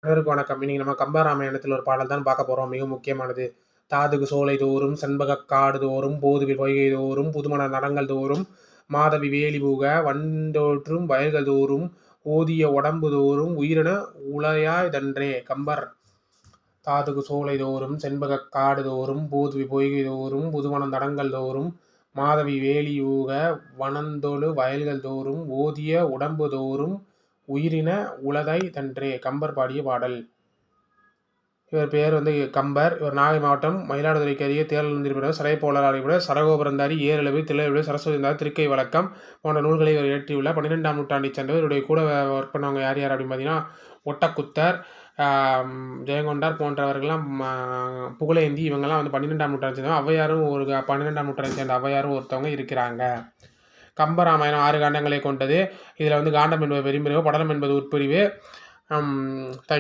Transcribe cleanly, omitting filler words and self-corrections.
அனைவருக்கும் வணக்கம். இன்னைக்கு நம்ம கம்பராமாயணத்தில் ஒரு பாடல் தான் பார்க்க போறோம். மிக முக்கியமானது. தாதுகு சோலை தோறும் செண்பகக் காடு தோறும் போதுவில் பொய்கை தோறும் புதுமண நலங்கள் தோறும் மாதவி வேலிபுக வண்டோற்றும் வயல்கள் தோறும் ஓதிய உடம்பு தோறும் உயிரின உளையாய்தன்றே. கம்பர். தாதுகு சோலை தோறும் செண்பகக் காடு தோறும் போதுவி பொய்கை தோறும் புதுமண நலங்கள் தோறும் மாதவி வேலியூக வனந்தொழு வயல்கள் தோறும் ஓதிய உடம்பு தோறும் உயிரின உளதாய்தன்றே. கம்பர் பாடிய பாடல். இவர் பெயர் கம்பர். இவர் நாகை மாவட்டம் மயிலாடுதுறைக்கு அருகே தேரழந்திருப்பவர். சடைப்போலர் சடகோபுரந்தாரி ஏறெழுவி திளையெழுவி சரஸ்வதி திருக்கை வழக்கம் போன்ற நூல்களை இவர் இயற்றியுள்ளார். 12ஆம் நூற்றாண்டைச் சேர்ந்தவர். இவருடைய கூட ஒர்க் பண்ணவங்க யார் யார் அப்படின்னு பார்த்தீங்கன்னா ஒட்டக்குத்தர், ஜெயங்கொண்டார் போன்றவர்கள்லாம் புகழேந்தி இவங்கெல்லாம் 12ஆம் நூற்றாண்டை சேர்ந்தவங்க. ஔவையாரும் ஒரு 12ஆம் நூற்றாண்டை சேர்ந்த ஔவையாரும் ஒருத்தவங்க இருக்கிறாங்க. கம்பராமாயணம் 6 காண்டங்களை கொண்டது. இதில் காண்டம் என்பது பெரும்பிரிவு, படலம் என்பது உட்பிரிவு. தேங்க்யூ.